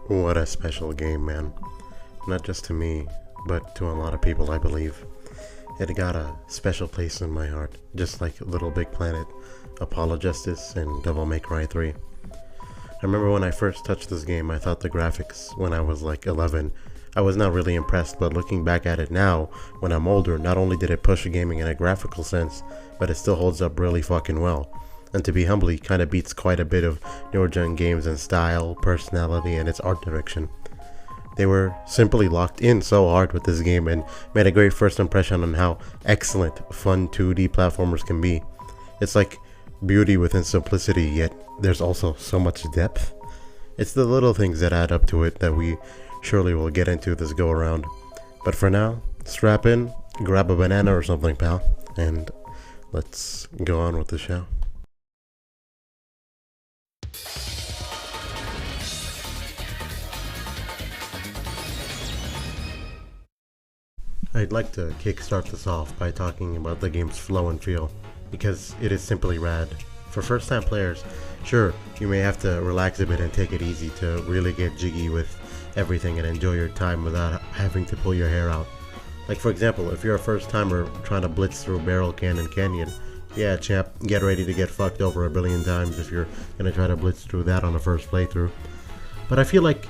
What a special game, man. Not just to me, but to a lot of people, I believe. It got a special place in my heart, just like Little Big Planet, Apollo Justice, and Devil May Cry 3. I remember when I first touched this game, I thought the graphics, when I was like 11, I was not really impressed, but looking back at it now, when I'm older, not only did it push gaming in a graphical sense, but it still holds up really fucking well. And to be humbly, kinda beats quite a bit of newer gen games in style, personality, and its art direction. They were simply locked in so hard with this game and made a great first impression on how excellent, fun 2D platformers can be. It's like beauty within simplicity, yet there's also so much depth. It's the little things that add up to it that we surely will get into this go around. But for now, strap in, grab a banana or something, pal, and let's go on with the show. I'd like to kickstart this off by talking about the game's flow and feel, because it is simply rad. For first time players, sure, you may have to relax a bit and take it easy to really get jiggy with everything and enjoy your time without having to pull your hair out. Like for example, if you're a first timer trying to blitz through Barrel Cannon Canyon, yeah champ, get ready to get fucked over a billion times if you're gonna try to blitz through that on a first playthrough. But I feel like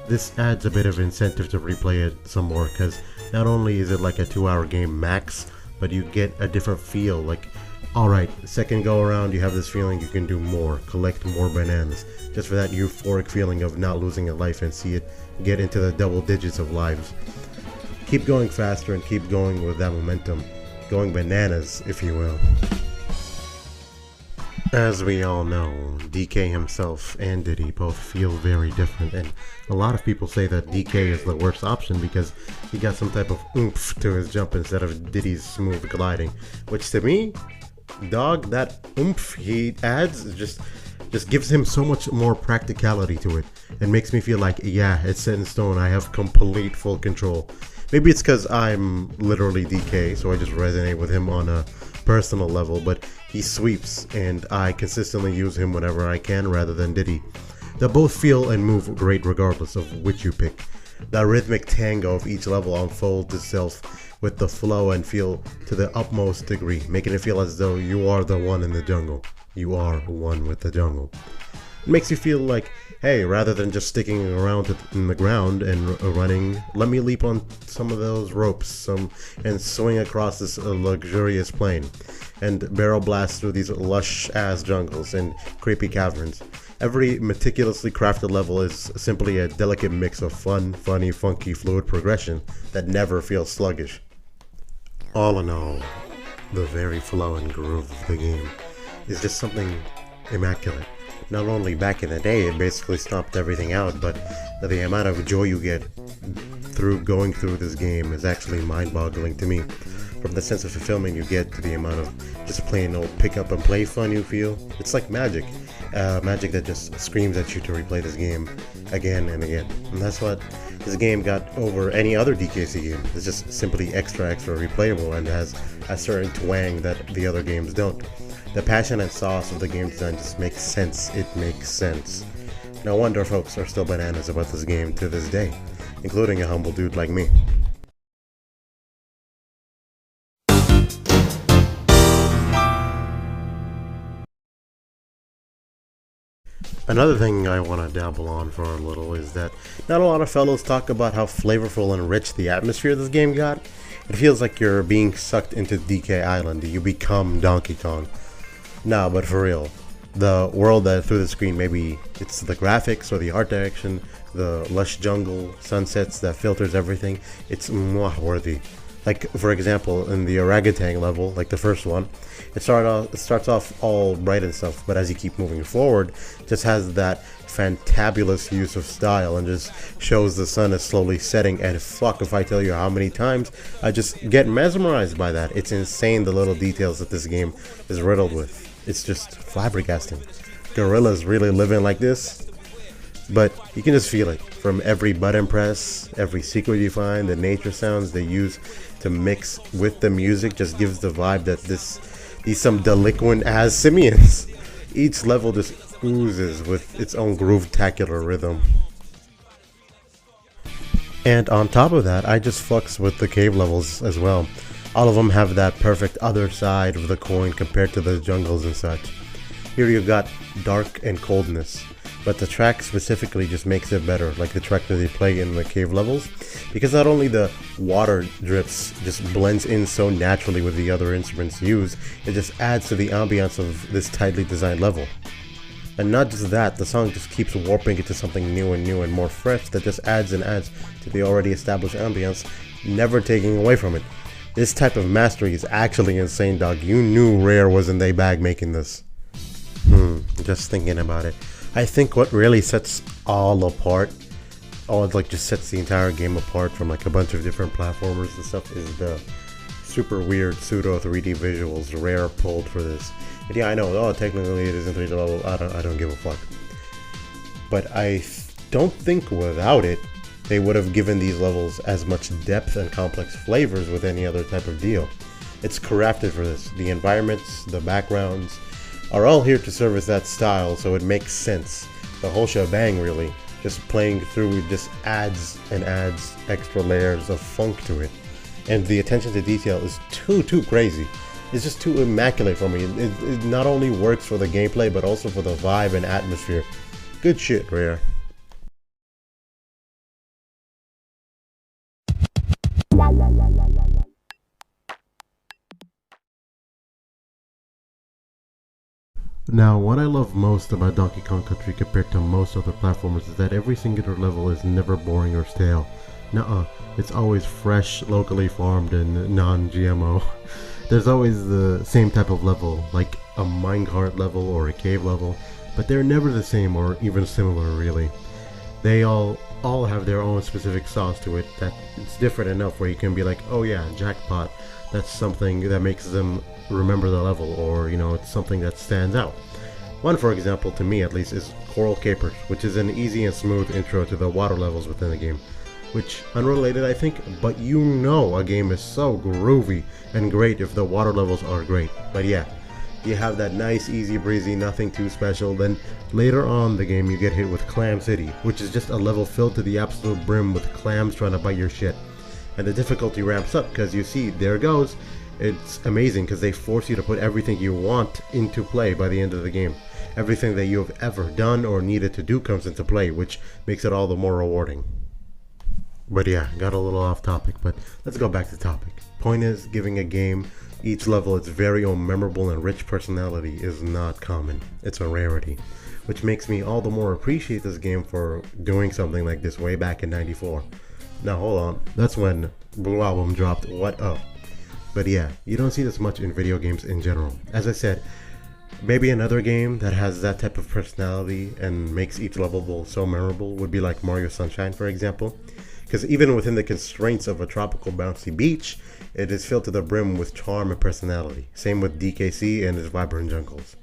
this adds a bit of incentive to replay it some more, because not only is it like a 2-hour game max, but you get a different feel. Like, alright, second go around you have this feeling you can do more, collect more bananas, just for that euphoric feeling of not losing a life and see it get into the double digits of lives. Keep going faster and keep going with that momentum, going bananas if you will. As we all know, DK himself and Diddy both feel very different, and a lot of people say that DK is the worst option because he got some type of oomph to his jump instead of Diddy's smooth gliding, which to me, dog, that oomph he adds just gives him so much more practicality to it and makes me feel like, yeah, it's set in stone, I have complete full control. Maybe it's because I'm literally DK, so I just resonate with him on a personal level, but he sweeps and I consistently use him whenever I can rather than Diddy. They both feel and move great regardless of which you pick. The rhythmic tango of each level unfolds itself with the flow and feel to the utmost degree, making it feel as though you are the one in the jungle. You are one with the jungle. It makes you feel like, hey, rather than just sticking around in the ground and running, let me leap on some of those ropes and swing across this luxurious plain and barrel blast through these lush ass jungles and creepy caverns. Every meticulously crafted level is simply a delicate mix of fun, funny, funky, fluid progression that never feels sluggish. All in all, the very flow and groove of the game is just something immaculate. Not only back in the day it basically stomped everything out, but the amount of joy you get through going through this game is actually mind-boggling to me. From the sense of fulfillment you get to the amount of just plain old pick up and play fun you feel, it's like magic. Magic that just screams at you to replay this game again and again. And that's what this game got over any other DKC game. It's just simply extra replayable and has a certain twang that the other games don't. The passion and sauce of the game design just makes sense. It makes sense. No wonder folks are still bananas about this game to this day, including a humble dude like me. Another thing I want to dabble on for a little is that not a lot of fellows talk about how flavorful and rich the atmosphere this game got. It feels like you're being sucked into DK Island. You become Donkey Kong. No, but for real, the world that through the screen, maybe it's the graphics or the art direction, the lush jungle, sunsets that filters everything, it's mwah worthy. Like for example, in the orangutan level, like the first one, it starts off all bright and stuff, but as you keep moving forward, it just has that fantabulous use of style and just shows the sun is slowly setting, and fuck if I tell you how many times I just get mesmerized by that. It's insane the little details that this game is riddled with. It's just flabbergasting. Gorillas really living like this? But you can just feel it from every button press, every secret you find, the nature sounds they use to mix with the music just gives the vibe that these some delinquent ass simians. Each level just oozes with its own groove-tacular rhythm. And on top of that, I just fucks with the cave levels as well. All of them have that perfect other side of the coin compared to the jungles and such. Here you've got dark and coldness, but the track specifically just makes it better, like the track that they play in the cave levels, because not only the water drips just blends in so naturally with the other instruments used, it just adds to the ambiance of this tightly designed level. And not just that, the song just keeps warping into something new and more fresh that just adds and adds to the already established ambience, never taking away from it. This type of mastery is actually insane, dog. You knew Rare was in their bag making this. Just thinking about it. I think what really sets all apart, just sets the entire game apart from like a bunch of different platformers and stuff, is the super weird pseudo 3D visuals Rare pulled for this. And yeah, I know, technically it isn't 3D level, I don't give a fuck. But I don't think without it, they would have given these levels as much depth and complex flavors with any other type of deal. It's crafted for this. The environments, the backgrounds, are all here to service that style, so it makes sense. The whole shebang, really. Just playing through just adds and adds extra layers of funk to it. And the attention to detail is too crazy. It's just too immaculate for me. It not only works for the gameplay, but also for the vibe and atmosphere. Good shit, Rare. Now, what I love most about Donkey Kong Country compared to most other platformers is that every singular level is never boring or stale. Nuh-uh, it's always fresh, locally farmed, and non-GMO. There's always the same type of level, like a minecart level or a cave level, but they're never the same or even similar, really. They all have their own specific sauce to it that it's different enough where you can be like, oh yeah, jackpot, that's something that makes them remember the level, or it's something that stands out. One, for example, to me at least, is Coral Capers, which is an easy and smooth intro to the water levels within the game. Which, unrelated I think, but a game is so groovy and great if the water levels are great. But yeah, you have that nice, easy breezy, nothing too special. Then later on the game you get hit with Clam City, which is just a level filled to the absolute brim with clams trying to bite your shit. And the difficulty ramps up because you see, there it goes. It's amazing because they force you to put everything you want into play by the end of the game. Everything that you have ever done or needed to do comes into play, which makes it all the more rewarding. But yeah, got a little off topic, but let's go back to topic. Point is, giving a game each level its very own memorable and rich personality is not common. It's a rarity, which makes me all the more appreciate this game for doing something like this way back in '94. Now hold on, that's when Blue Album dropped What Up. But yeah, you don't see this much in video games in general. As I said, maybe another game that has that type of personality and makes each level so memorable would be like Mario Sunshine, for example. Because even within the constraints of a tropical bouncy beach, it is filled to the brim with charm and personality. Same with DKC and its vibrant jungles.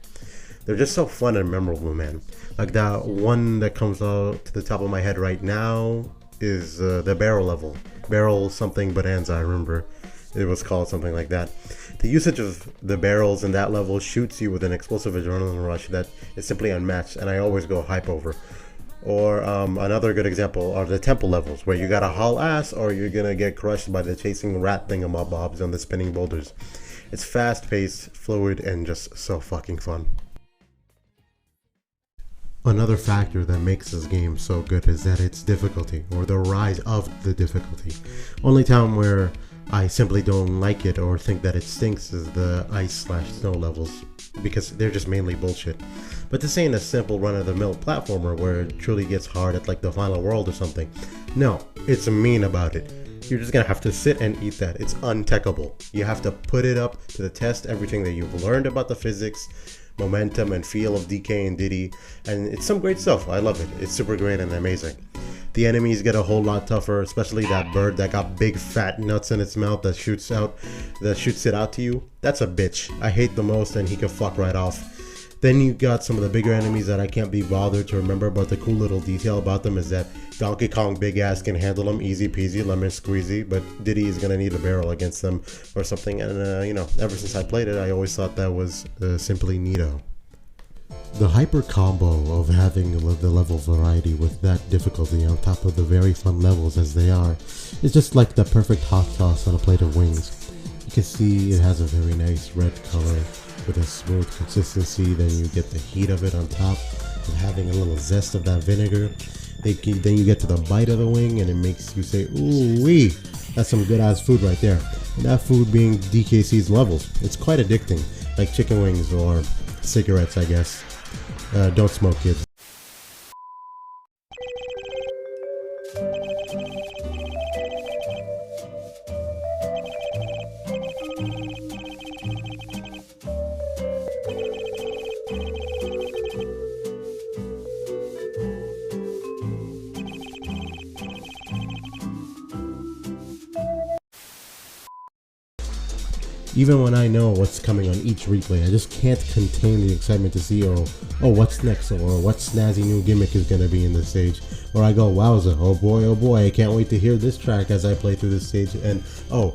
They're just so fun and memorable, man. Like that one that comes out to the top of my head right now is the barrel level. Barrel something bonanza, I remember. It was called something like that. The usage of the barrels in that level shoots you with an explosive adrenaline rush that is simply unmatched, and I always go hype over. Or another good example are the temple levels, where you gotta haul ass or you're gonna get crushed by the chasing rat thingamabobs on the spinning boulders. It's fast-paced, fluid, and just so fucking fun. Another factor that makes this game so good is that its difficulty, or the rise of the difficulty. Only time where I simply don't like it or think that it stinks is the ice/snow levels, because they're just mainly bullshit. But this ain't a simple run-of-the-mill platformer where it truly gets hard at like the final world or something. No, it's mean about it. You're just gonna have to sit and eat that. It's untechable. You have to put it up to the test, everything that you've learned about the physics, momentum, and feel of DK and Diddy, and it's some great stuff. I love it. It's super great and amazing. The enemies get a whole lot tougher, especially that bird that got big fat nuts in its mouth that shoots it out to you. That's a bitch. I hate the most, and he can fuck right off. Then you got some of the bigger enemies that I can't be bothered to remember, but the cool little detail about them is that Donkey Kong big ass can handle them easy peasy, lemon squeezy, but Diddy is gonna need a barrel against them or something, and ever since I played it, I always thought that was simply neato. The hyper combo of having the level variety with that difficulty on top of the very fun levels as they are is just like the perfect hot sauce on a plate of wings. You can see it has a very nice red color with a smooth consistency. Then you get the heat of it on top and having a little zest of that vinegar. Then you get to the bite of the wing and it makes you say, ooh wee, that's some good ass food right there. And that food being DKC's levels. It's quite addicting, like chicken wings or cigarettes, I guess. Don't smoke, kids. Even when I know what's coming on each replay, I just can't contain the excitement to see, oh, what's next, or what snazzy new gimmick is going to be in this stage. Or I go, wowza, oh boy, I can't wait to hear this track as I play through this stage. And the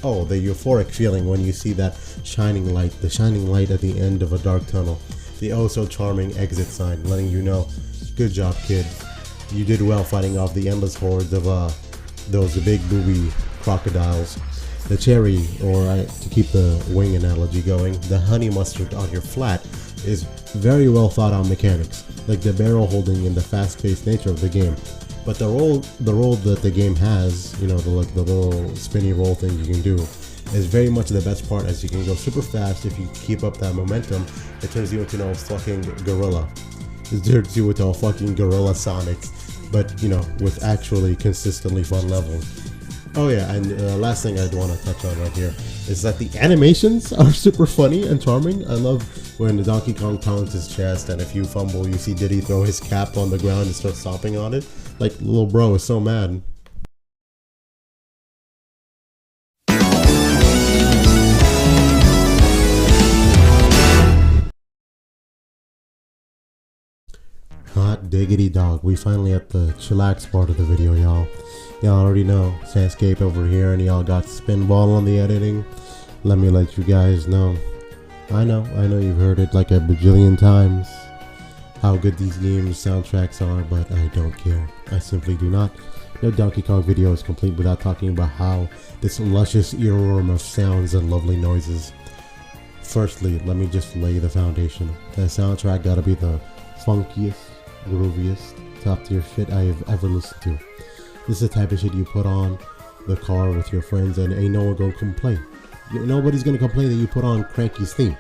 euphoric feeling when you see that shining light, the shining light at the end of a dark tunnel. The oh so charming exit sign, letting you know, good job, kid. You did well fighting off the endless hordes of those big booby crocodiles. The cherry, or to keep the wing analogy going, the honey mustard on your flat is very well thought out mechanics, like the barrel holding and the fast-paced nature of the game. But the roll that the game has, the little spinny roll thing you can do, is very much the best part, as you can go super fast. If you keep up that momentum, it turns you into a fucking gorilla. It turns you into a fucking gorilla Sonic, but with actually consistently fun levels. Oh yeah, and last thing I'd want to touch on right here is that the animations are super funny and charming. I love when the Donkey Kong pounds his chest, and if you fumble, you see Diddy throw his cap on the ground and start stomping on it. Like, little bro is so mad. Hot diggity dog, we finally at the chillax part of the video, y'all. Y'all already know, Sandscape over here, and y'all got Spinball on the editing. Let me let you guys know. I know you've heard it like a bajillion times, how good these games soundtracks are, but I don't care. I simply do not. No Donkey Kong video is complete without talking about how this luscious earworm of sounds and lovely noises. Firstly, let me just lay the foundation. The soundtrack gotta be the funkiest, grooviest, top tier shit I have ever listened to. This is the type of shit you put on the car with your friends and ain't no one gonna complain. Nobody's gonna complain that you put on Cranky's theme.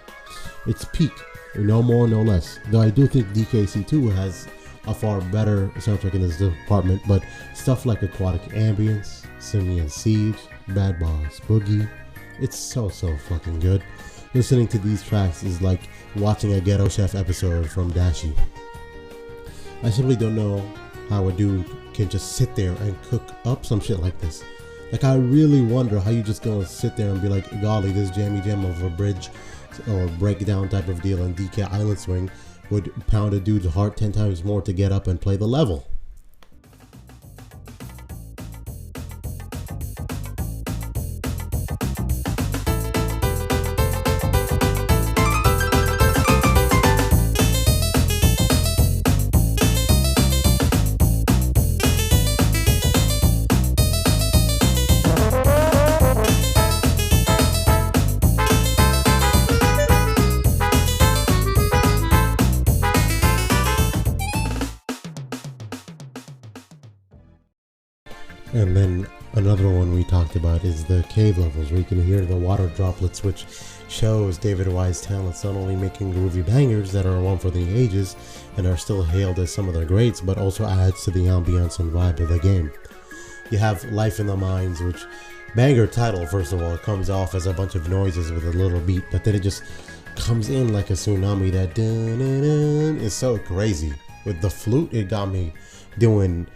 It's peak, no more, no less. Though I do think DKC2 has a far better soundtrack in this department, but stuff like Aquatic Ambience, Simian Siege, Bad Boss Boogie, it's so fucking good. Listening to these tracks is like watching a Ghetto Chef episode from Dashi. I simply don't know how a dude can just sit there and cook up some shit like this. Like, I really wonder how you just gonna sit there and be like, golly, this jammy jam of a bridge or breakdown type of deal in DK Island Swing would pound a dude's heart 10 times more to get up and play the level. And then another one we talked about is the cave levels, where you can hear the water droplets, which shows David Wise's talents not only making groovy bangers that are one for the ages and are still hailed as some of the greats, but also adds to the ambiance and vibe of the game. You have Life in the Mines, which banger title, first of all, it comes off as a bunch of noises with a little beat, but then it just comes in like a tsunami. That dun dun dun is so crazy. With the flute, it got me doing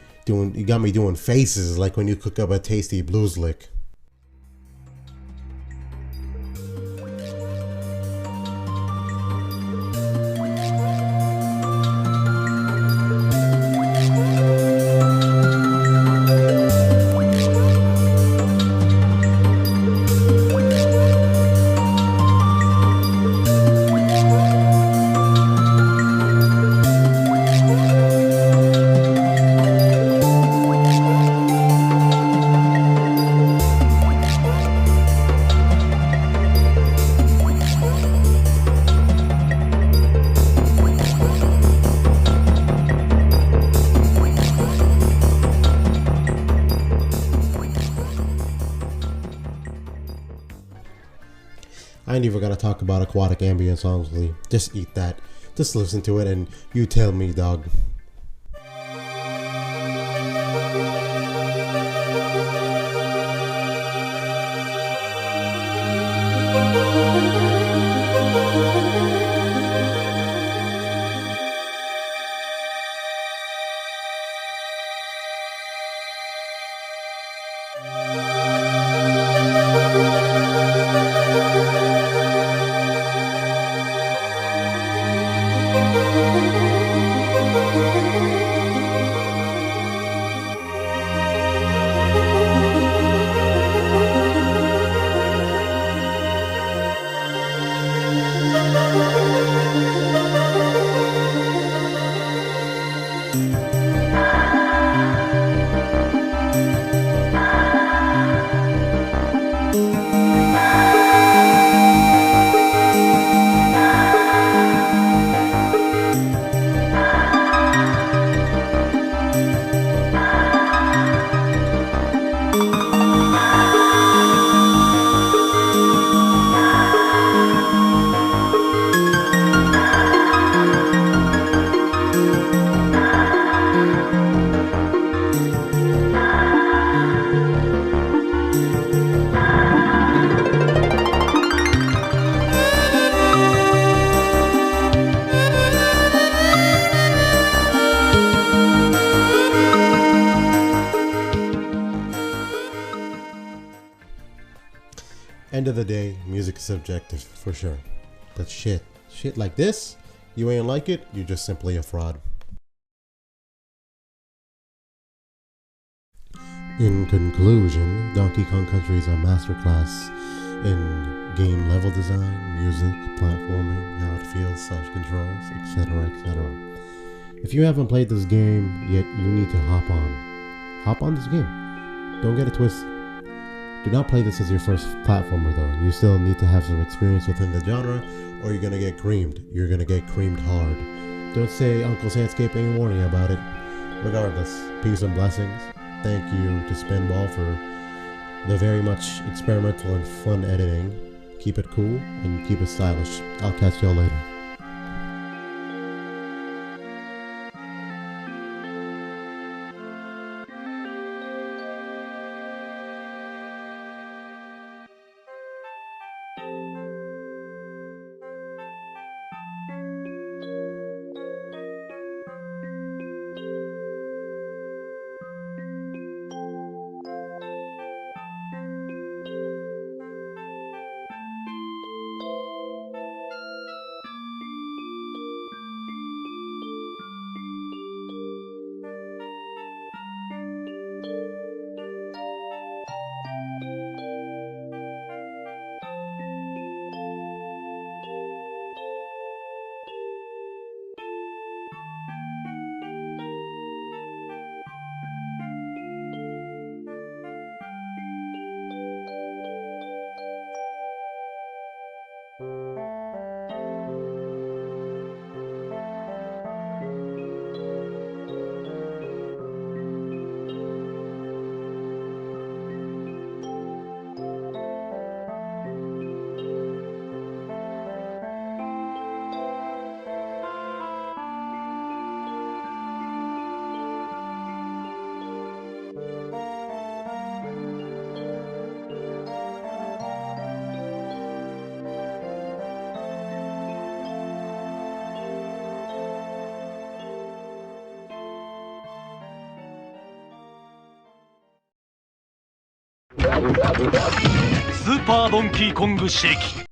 faces like when you cook up a tasty blues lick. ain't even gonna talk about aquatic ambient songs, Lee. Just eat that. Just listen to it and you tell me, dog. End of the day, music is subjective, for sure. But shit like this, you ain't like it, you're just simply a fraud. In conclusion, Donkey Kong Country is a masterclass in game level design, music, platforming, how it feels, controls, etc., etc. If you haven't played this game yet, you need to hop on this game. Don't get it twisted. Do not play this as your first platformer though. You still need to have some experience within the genre or you're gonna get creamed. You're gonna get creamed hard. Don't say Uncle Sandscape ain't warning you about it. Regardless, peace and blessings. Thank you to Spinball for the very much experimental and fun editing. Keep it cool and keep it stylish. I'll catch y'all later.スーパードンキーコング刺激